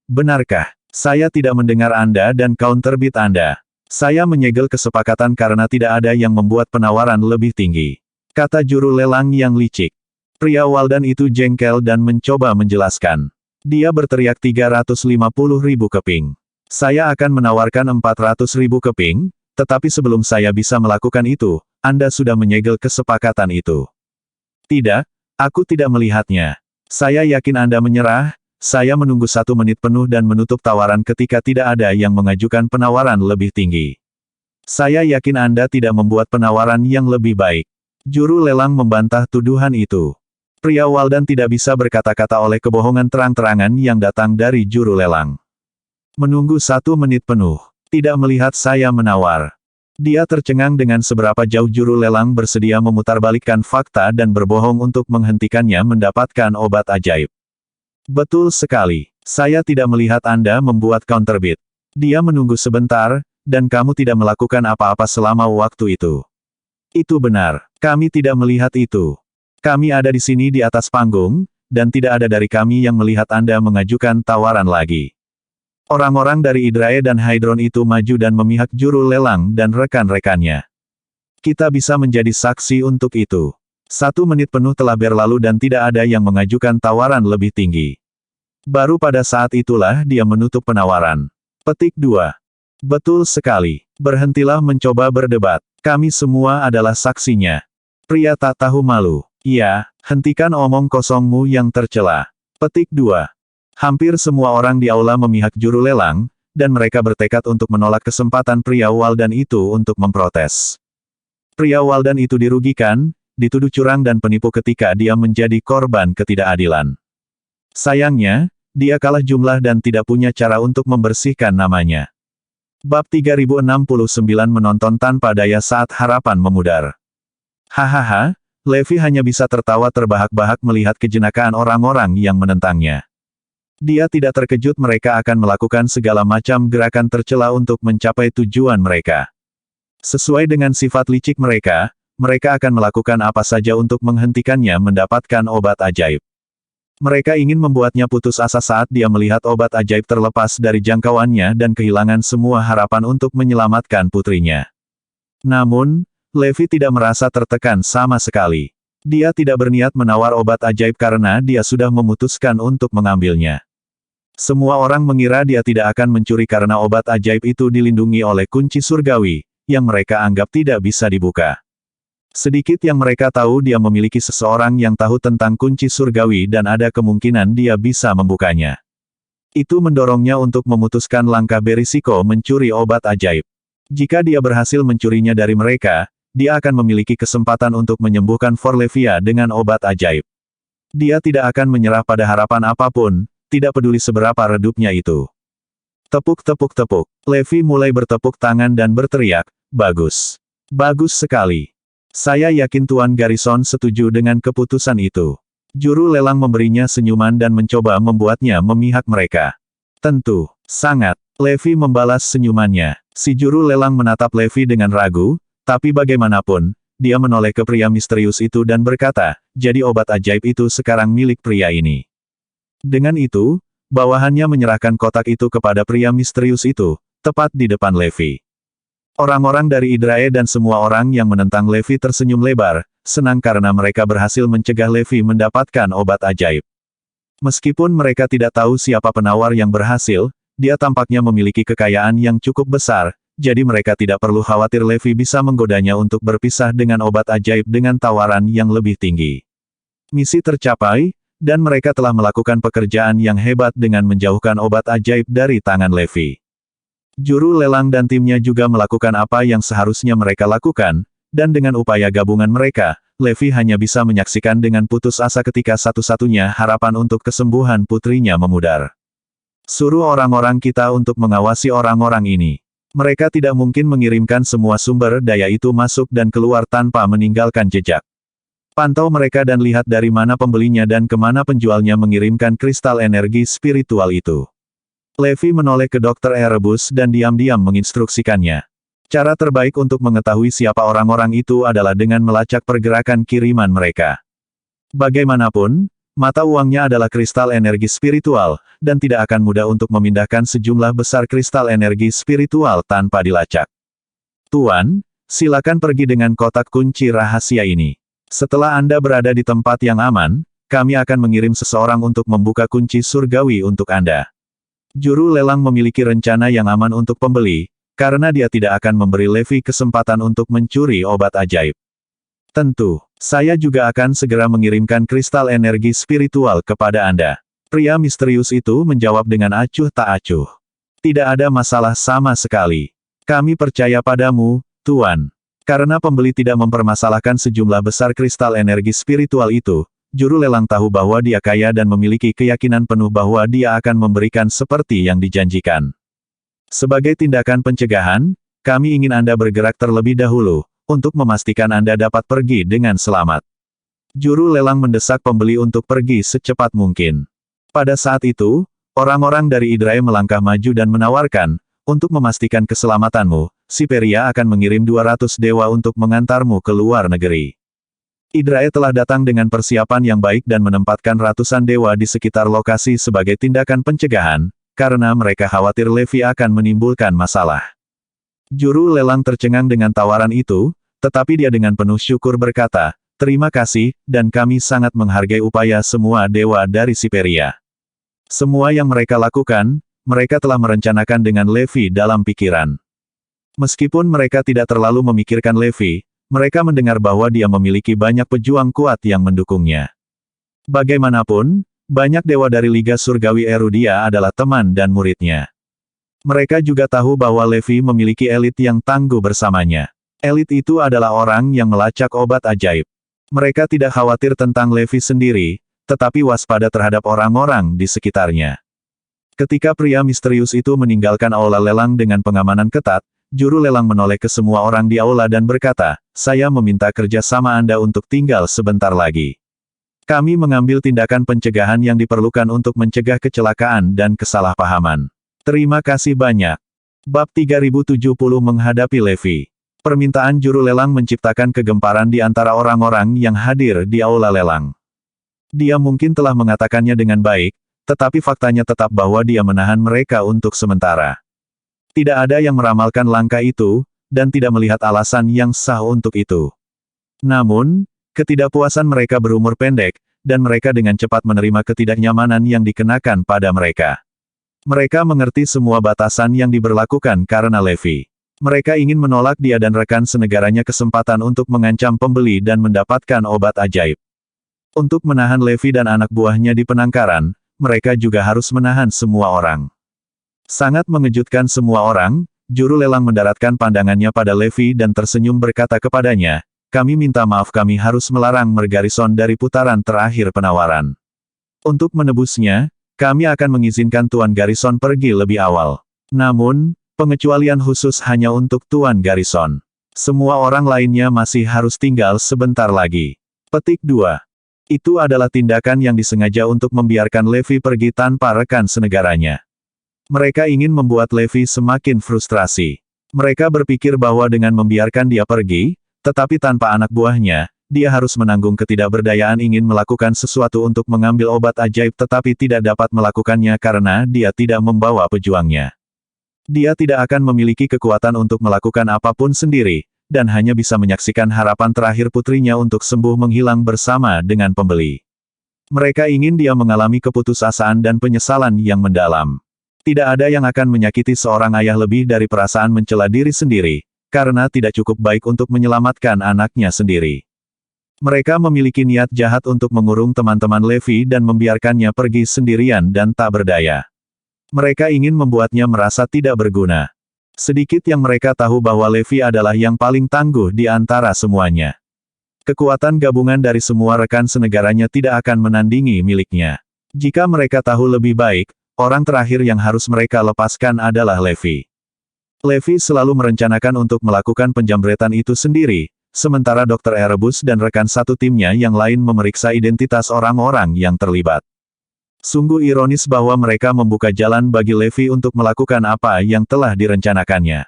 Benarkah? Saya tidak mendengar Anda dan counterbid Anda. Saya menyegel kesepakatan karena tidak ada yang membuat penawaran lebih tinggi. Kata juru lelang yang licik. Pria Waldan itu jengkel dan mencoba menjelaskan. Dia berteriak 350.000 keping. Saya akan menawarkan 400.000 keping, tetapi sebelum saya bisa melakukan itu, Anda sudah menyegel kesepakatan itu. Tidak, aku tidak melihatnya. Saya yakin Anda menyerah, saya menunggu 1 menit penuh dan menutup tawaran ketika tidak ada yang mengajukan penawaran lebih tinggi. Saya yakin Anda tidak membuat penawaran yang lebih baik. Juru lelang membantah tuduhan itu. Pria Waldan tidak bisa berkata-kata oleh kebohongan terang-terangan yang datang dari juru lelang. Menunggu 1 menit penuh. Tidak melihat saya menawar. Dia tercengang dengan seberapa jauh juru lelang bersedia memutarbalikkan fakta dan berbohong untuk menghentikannya mendapatkan obat ajaib. Betul sekali. Saya tidak melihat Anda membuat counterbid. Dia menunggu sebentar, dan kamu tidak melakukan apa-apa selama waktu itu. Itu benar. Kami tidak melihat itu. Kami ada di sini di atas panggung, dan tidak ada dari kami yang melihat Anda mengajukan tawaran lagi. Orang-orang dari Idrae dan Hydron itu maju dan memihak juru lelang dan rekan-rekannya. Kita bisa menjadi saksi untuk itu. 1 menit penuh telah berlalu dan tidak ada yang mengajukan tawaran lebih tinggi. Baru pada saat itulah dia menutup penawaran. Petik 2. Betul sekali. Berhentilah mencoba berdebat. Kami semua adalah saksinya. Pria tak tahu malu. Ya, hentikan omong kosongmu yang tercela. Petik 2. Hampir semua orang di aula memihak juru lelang, dan mereka bertekad untuk menolak kesempatan pria Waldan itu untuk memprotes. Pria Waldan itu dirugikan, dituduh curang dan penipu ketika dia menjadi korban ketidakadilan. Sayangnya, dia kalah jumlah dan tidak punya cara untuk membersihkan namanya. Bab 3069 menonton tanpa daya saat harapan memudar. Hahaha, Levi hanya bisa tertawa terbahak-bahak melihat kejenakaan orang-orang yang menentangnya. Dia tidak terkejut mereka akan melakukan segala macam gerakan tercela untuk mencapai tujuan mereka. Sesuai dengan sifat licik mereka, mereka akan melakukan apa saja untuk menghentikannya mendapatkan obat ajaib. Mereka ingin membuatnya putus asa saat dia melihat obat ajaib terlepas dari jangkauannya dan kehilangan semua harapan untuk menyelamatkan putrinya. Namun, Levi tidak merasa tertekan sama sekali. Dia tidak berniat menawar obat ajaib karena dia sudah memutuskan untuk mengambilnya. Semua orang mengira dia tidak akan mencuri karena obat ajaib itu dilindungi oleh kunci surgawi, yang mereka anggap tidak bisa dibuka. Sedikit yang mereka tahu dia memiliki seseorang yang tahu tentang kunci surgawi dan ada kemungkinan dia bisa membukanya. Itu mendorongnya untuk memutuskan langkah berisiko mencuri obat ajaib. Jika dia berhasil mencurinya dari mereka, dia akan memiliki kesempatan untuk menyembuhkan Forlevia dengan obat ajaib. Dia tidak akan menyerah pada harapan apapun, tidak peduli seberapa redupnya itu. Tepuk tepuk tepuk. Levi mulai bertepuk tangan dan berteriak, bagus. Bagus sekali. Saya yakin Tuan Garrison setuju dengan keputusan itu. Juru lelang memberinya senyuman dan mencoba membuatnya memihak mereka. Tentu, sangat. Levi membalas senyumannya. Si juru lelang menatap Levi dengan ragu, tapi bagaimanapun, dia menoleh ke pria misterius itu dan berkata, jadi obat ajaib itu sekarang milik pria ini. Dengan itu, bawahannya menyerahkan kotak itu kepada pria misterius itu, tepat di depan Levi. Orang-orang dari Idrae dan semua orang yang menentang Levi tersenyum lebar, senang karena mereka berhasil mencegah Levi mendapatkan obat ajaib. Meskipun mereka tidak tahu siapa penawar yang berhasil, dia tampaknya memiliki kekayaan yang cukup besar, jadi mereka tidak perlu khawatir Levi bisa menggodanya untuk berpisah dengan obat ajaib dengan tawaran yang lebih tinggi. Misi tercapai, dan mereka telah melakukan pekerjaan yang hebat dengan menjauhkan obat ajaib dari tangan Levi. Juru lelang dan timnya juga melakukan apa yang seharusnya mereka lakukan, dan dengan upaya gabungan mereka, Levi hanya bisa menyaksikan dengan putus asa ketika satu-satunya harapan untuk kesembuhan putrinya memudar. Suruh orang-orang kita untuk mengawasi orang-orang ini. Mereka tidak mungkin mengirimkan semua sumber daya itu masuk dan keluar tanpa meninggalkan jejak. Pantau mereka dan lihat dari mana pembelinya dan kemana penjualnya mengirimkan kristal energi spiritual itu. Levi menoleh ke Dr. Erebus dan diam-diam menginstruksikannya. Cara terbaik untuk mengetahui siapa orang-orang itu adalah dengan melacak pergerakan kiriman mereka. Bagaimanapun, mata uangnya adalah kristal energi spiritual, dan tidak akan mudah untuk memindahkan sejumlah besar kristal energi spiritual tanpa dilacak. Tuan, silakan pergi dengan kotak kunci rahasia ini. Setelah Anda berada di tempat yang aman, kami akan mengirim seseorang untuk membuka kunci surgawi untuk Anda. Juru lelang memiliki rencana yang aman untuk pembeli, karena dia tidak akan memberi Levi kesempatan untuk mencuri obat ajaib. Tentu, saya juga akan segera mengirimkan kristal energi spiritual kepada Anda. Pria misterius itu menjawab dengan acuh tak acuh. Tidak ada masalah sama sekali. Kami percaya padamu, Tuan. Karena pembeli tidak mempermasalahkan sejumlah besar kristal energi spiritual itu, juru lelang tahu bahwa dia kaya dan memiliki keyakinan penuh bahwa dia akan memberikan seperti yang dijanjikan. Sebagai tindakan pencegahan, kami ingin Anda bergerak terlebih dahulu, untuk memastikan Anda dapat pergi dengan selamat. Juru lelang mendesak pembeli untuk pergi secepat mungkin. Pada saat itu, orang-orang dari Idrae melangkah maju dan menawarkan, untuk memastikan keselamatanmu, Siperia akan mengirim 200 dewa untuk mengantarmu ke luar negeri. Idrae telah datang dengan persiapan yang baik dan menempatkan ratusan dewa di sekitar lokasi sebagai tindakan pencegahan, karena mereka khawatir Levi akan menimbulkan masalah. Juru lelang tercengang dengan tawaran itu, tetapi dia dengan penuh syukur berkata, terima kasih, dan kami sangat menghargai upaya semua dewa dari Siperia. Semua yang mereka lakukan, mereka telah merencanakan dengan Levi dalam pikiran. Meskipun mereka tidak terlalu memikirkan Levi, mereka mendengar bahwa dia memiliki banyak pejuang kuat yang mendukungnya. Bagaimanapun, banyak dewa dari Liga Surgawi Erudia adalah teman dan muridnya. Mereka juga tahu bahwa Levi memiliki elit yang tangguh bersamanya. Elit itu adalah orang yang melacak obat ajaib. Mereka tidak khawatir tentang Levi sendiri, tetapi waspada terhadap orang-orang di sekitarnya. Ketika pria misterius itu meninggalkan aula lelang dengan pengamanan ketat, juru lelang menoleh ke semua orang di aula dan berkata, saya meminta kerja sama Anda untuk tinggal sebentar lagi. Kami mengambil tindakan pencegahan yang diperlukan untuk mencegah kecelakaan dan kesalahpahaman. Terima kasih banyak. Bab 3070 menghadapi Levi. Permintaan juru lelang menciptakan kegemparan di antara orang-orang yang hadir di aula lelang. Dia mungkin telah mengatakannya dengan baik, tetapi faktanya tetap bahwa dia menahan mereka untuk sementara. Tidak ada yang meramalkan langkah itu, dan tidak melihat alasan yang sah untuk itu. Namun, ketidakpuasan mereka berumur pendek, dan mereka dengan cepat menerima ketidaknyamanan yang dikenakan pada mereka. Mereka mengerti semua batasan yang diberlakukan karena Levi. Mereka ingin menolak dia dan rekan senegaranya kesempatan untuk mengancam pembeli dan mendapatkan obat ajaib. Untuk menahan Levi dan anak buahnya di penangkaran, mereka juga harus menahan semua orang. Sangat mengejutkan semua orang, juru lelang mendaratkan pandangannya pada Levi dan tersenyum berkata kepadanya, kami minta maaf kami harus melarang Margarison dari putaran terakhir penawaran. Untuk menebusnya, kami akan mengizinkan Tuan Garrison pergi lebih awal. Namun, pengecualian khusus hanya untuk Tuan Garrison. Semua orang lainnya masih harus tinggal sebentar lagi. Petik 2. Itu adalah tindakan yang disengaja untuk membiarkan Levi pergi tanpa rekan senegaranya. Mereka ingin membuat Levi semakin frustrasi. Mereka berpikir bahwa dengan membiarkan dia pergi, tetapi tanpa anak buahnya, dia harus menanggung ketidakberdayaan ingin melakukan sesuatu untuk mengambil obat ajaib tetapi tidak dapat melakukannya karena dia tidak membawa pejuangnya. Dia tidak akan memiliki kekuatan untuk melakukan apapun sendiri, dan hanya bisa menyaksikan harapan terakhir putrinya untuk sembuh menghilang bersama dengan pembeli. Mereka ingin dia mengalami keputusasaan dan penyesalan yang mendalam. Tidak ada yang akan menyakiti seorang ayah lebih dari perasaan mencela diri sendiri, karena tidak cukup baik untuk menyelamatkan anaknya sendiri. Mereka memiliki niat jahat untuk mengurung teman-teman Levi dan membiarkannya pergi sendirian dan tak berdaya. Mereka ingin membuatnya merasa tidak berguna. Sedikit yang mereka tahu bahwa Levi adalah yang paling tangguh di antara semuanya. Kekuatan gabungan dari semua rekan senegaranya tidak akan menandingi miliknya. Jika mereka tahu lebih baik, orang terakhir yang harus mereka lepaskan adalah Levi. Levi selalu merencanakan untuk melakukan penjambretan itu sendiri, sementara Dr. Erebus dan rekan satu timnya yang lain memeriksa identitas orang-orang yang terlibat. Sungguh ironis bahwa mereka membuka jalan bagi Levi untuk melakukan apa yang telah direncanakannya.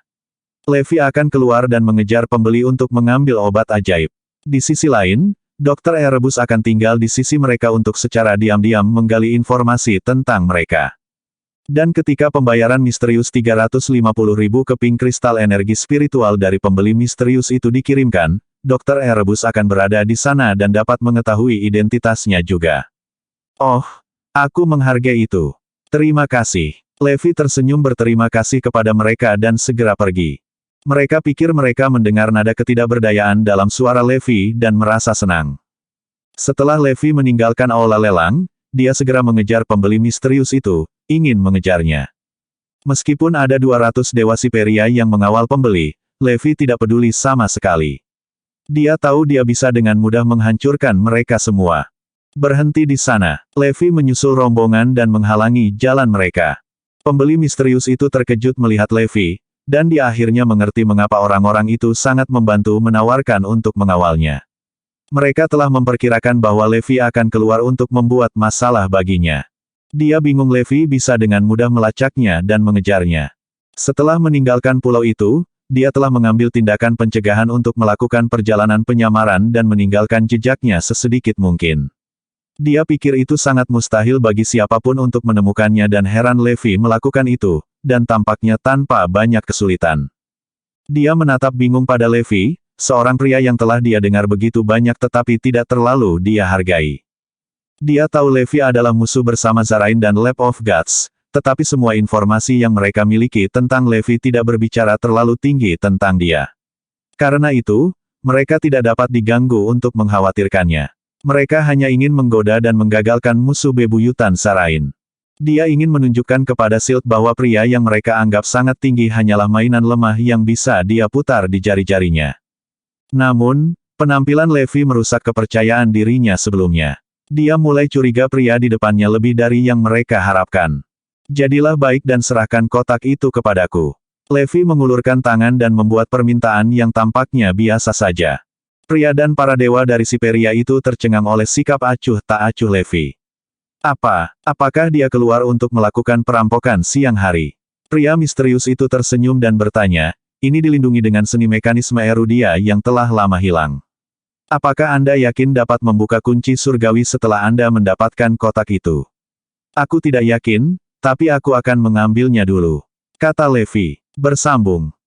Levi akan keluar dan mengejar pembeli untuk mengambil obat ajaib. Di sisi lain, Dr. Erebus akan tinggal di sisi mereka untuk secara diam-diam menggali informasi tentang mereka. Dan ketika pembayaran misterius 350.000 keping kristal energi spiritual dari pembeli misterius itu dikirimkan, Dr. Erebus akan berada di sana dan dapat mengetahui identitasnya juga. Oh, aku menghargai itu. Terima kasih. Levi tersenyum berterima kasih kepada mereka dan segera pergi. Mereka pikir mereka mendengar nada ketidakberdayaan dalam suara Levi dan merasa senang. Setelah Levi meninggalkan aula lelang, dia segera mengejar pembeli misterius itu, ingin mengejarnya. Meskipun ada 200 dewa Siperia yang mengawal pembeli, Levi tidak peduli sama sekali. Dia tahu dia bisa dengan mudah menghancurkan mereka semua. Berhenti di sana, Levi menyusul rombongan dan menghalangi jalan mereka. Pembeli misterius itu terkejut melihat Levi, dan dia akhirnya mengerti mengapa orang-orang itu sangat membantu menawarkan untuk mengawalnya. Mereka telah memperkirakan bahwa Levi akan keluar untuk membuat masalah baginya. Dia bingung Levi bisa dengan mudah melacaknya dan mengejarnya. Setelah meninggalkan pulau itu, dia telah mengambil tindakan pencegahan untuk melakukan perjalanan penyamaran dan meninggalkan jejaknya sesedikit mungkin. Dia pikir itu sangat mustahil bagi siapapun untuk menemukannya dan heran Levi melakukan itu, dan tampaknya tanpa banyak kesulitan. Dia menatap bingung pada Levi, seorang pria yang telah dia dengar begitu banyak tetapi tidak terlalu dia hargai. Dia tahu Levi adalah musuh bersama Zarain dan Lab of Gods, tetapi semua informasi yang mereka miliki tentang Levi tidak berbicara terlalu tinggi tentang dia. Karena itu, mereka tidak dapat diganggu untuk mengkhawatirkannya. Mereka hanya ingin menggoda dan menggagalkan musuh bebuyutan Zarain. Dia ingin menunjukkan kepada Silt bahwa pria yang mereka anggap sangat tinggi hanyalah mainan lemah yang bisa dia putar di jari-jarinya. Namun, penampilan Levi merusak kepercayaan dirinya sebelumnya. Dia mulai curiga pria di depannya lebih dari yang mereka harapkan. Jadilah baik dan serahkan kotak itu kepadaku. Levi mengulurkan tangan dan membuat permintaan yang tampaknya biasa saja. Pria dan para dewa dari Siperia itu tercengang oleh sikap acuh tak acuh Levi. Apakah dia keluar untuk melakukan perampokan siang hari? Pria misterius itu tersenyum dan bertanya, ini dilindungi dengan seni mekanisme Erudia yang telah lama hilang. Apakah Anda yakin dapat membuka kunci surgawi setelah Anda mendapatkan kotak itu? Aku tidak yakin, tapi aku akan mengambilnya dulu. Kata Levi. Bersambung.